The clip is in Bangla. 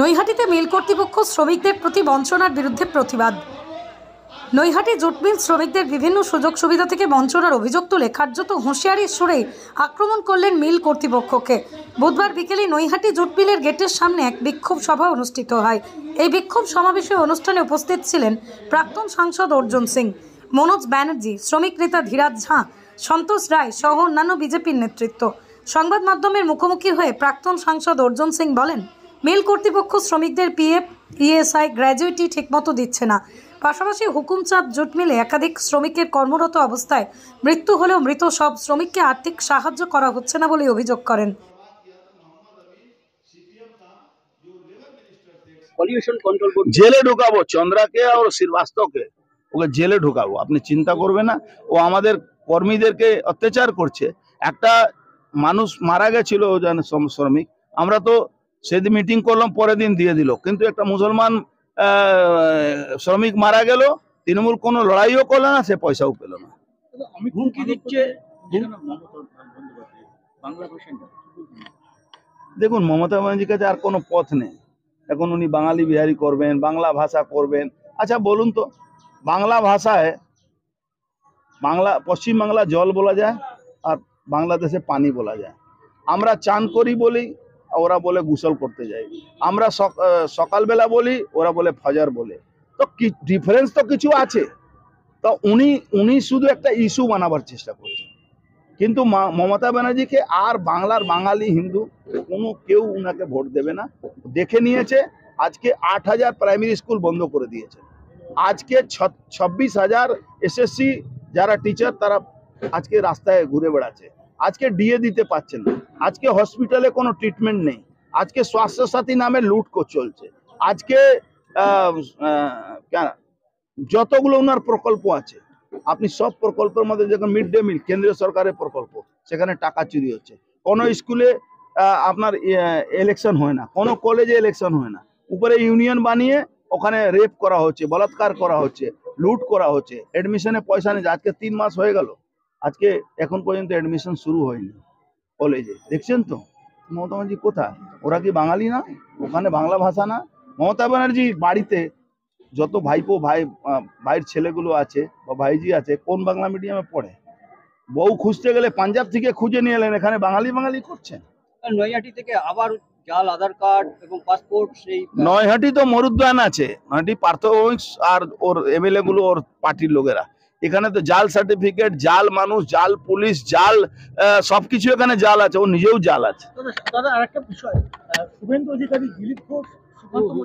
নৈহাটিতে মিল কর্তৃপক্ষ শ্রমিকদের প্রতি বঞ্চনার বিরুদ্ধে প্রতিবাদ। নৈহাটি জুট মিল শ্রমিকদের বিভিন্ন সুযোগ সুবিধা থেকে বঞ্চনার অভিযোগ তুলে কার্যত হুঁশিয়ারির সুরে আক্রমণ করলেন মিল কর্তৃপক্ষকে। বুধবার বিকেলে নৈহাটি জুট মিলের গেটের সামনে এক বিক্ষোভ সভা অনুষ্ঠিত হয়। এই বিক্ষোভ সমাবেশে অনুষ্ঠানে উপস্থিত ছিলেন প্রাক্তন সাংসদ অর্জুন সিং, মনোজ ব্যানার্জি, শ্রমিক নেতা ধীরাজ ঝা, সন্তোষ রায় সহ অন্যান্য বিজেপির নেতৃত্ব। সংবাদ মাধ্যমের মুখোমুখি হয়ে প্রাক্তন সাংসদ অর্জুন সিং বলেন, মিল কর্তৃপক্ষ শ্রমিকদের পিএফ, ইএসআই, গ্র্যাজুইটি ঠিকমতো দিচ্ছে না। পাশাপাশি হুকুমচাঁদ জুট মিলে একাধিক শ্রমিকের কর্মরত অবস্থায় মৃত্যু হলেও মৃত সব শ্রমিককে আর্থিক সাহায্য করা হচ্ছে না বলে অভিযোগ করেন। জেলে ঢুকাবো চন্দ্রাকে আর শ্রীবাস্তবকে, ওকে জেলে ঢুকাবো। আপনি চিন্তা করবেন না, ও আমাদের কর্মীদেরকে অত্যাচার করছে। একটা মানুষ মারা গেছিল শ্রমিক, আমরা তো সেদিন মিটিং করলাম, পরের দিন দিয়ে দিল। কিন্তু একটা মুসলমান শ্রমিক মারা গেল, তৃণমূল কোনো লড়াইও করলো না, সে পয়সাও পেল না। হুমকি দিচ্ছে দেখুন, মমতা ব্যানার্জির কাছে আর কোনো পথ নেই। এখন উনি বাঙালি বিহারি করবেন, বাংলা ভাষা করবেন। আচ্ছা বলুন তো, বাংলা ভাষায় পশ্চিম বাংলা জল বলা যায় আর বাংলাদেশে পানি বলা যায়। আমরা চান করি বলি, ওরা বলে গোসল করতে যাই। আমরা সকালবেলা বলি, ওরা বলে ফজর বলে। তো কি ডিফারেন্স তো কিছু আছে। তো উনি শুধু একটা ইস্যু বানাবার চেষ্টা করছেন। কিন্তু মমতা ব্যানার্জিকে আর বাংলার বাঙালি হিন্দু কেউ উনাকে ভোট দেবে না। দেখে নিয়েছে। আজকে 8,000 প্রাইমারি স্কুল বন্ধ করে দিয়েছে। আজকে 26,000 এসএসসি যারা টিচার, তারা আজকে রাস্তায় ঘুরে বেড়াচ্ছে। আজকে ডিএ দিতে পারছেন না। আজকে হসপিটালে কোনো ট্রিটমেন্ট নেই। আজকে স্বাস্থ্য সাথী নামে লুট চলছে। আজকে যতগুলো ওনার প্রকল্প আছে, আপনি সব প্রকল্পের মধ্যে যখন মিড ডে মিল কেন্দ্রীয় সরকারের প্রকল্প, সেখানে টাকা চুরি হচ্ছে। কোনো স্কুলে আপনার ইলেকশন হয় না, কোনো কলেজে ইলেকশন হয় না। উপরে ইউনিয়ন বানিয়ে ওখানে রেপ করা হচ্ছে, বলাৎকার করা হচ্ছে, লুট করা হচ্ছে। এডমিশনে পয়সা নেই। আজকে 3 মাস হয়ে গেল, আজকে এখন পর্যন্ত এডমিশন শুরু হয়নি কলেজে। দেখছেন তো মমতা ব্যানার্জি কোথায়? ওরা কি বাঙালি না? ওখানে বাংলা ভাষা না? মমতা ব্যানার্জি বাড়িতে যত ভাইয়ের ছেলেগুলো আছে বা ভাইজি আছে, কোন বাংলা মিডিয়ামে পড়ে? বউ খুঁজতে গেলে পাঞ্জাব থেকে খুঁজে নিয়ে এলেন, এখানে বাঙালি করছেন। নৈহাটি থেকে আবার জাল আধার কার্ড এবং পাসপোর্ট। সেই নৈহাটি তো মরুদ্যান আছে, নৈহাটি পার্থ আর ওর এমএলএ গুলো, ওর পার্টির লোকেরা। এখানে তো জাল সার্টিফিকেট, জাল মানুষ, জাল পুলিশ, জাল সবকিছু এখানে জাল আছে। ও নিজেও জাল আছে। দাদা আরেকটা বিষয়, শুভেন্দু অধিকারী, দিলীপ ঘোষ,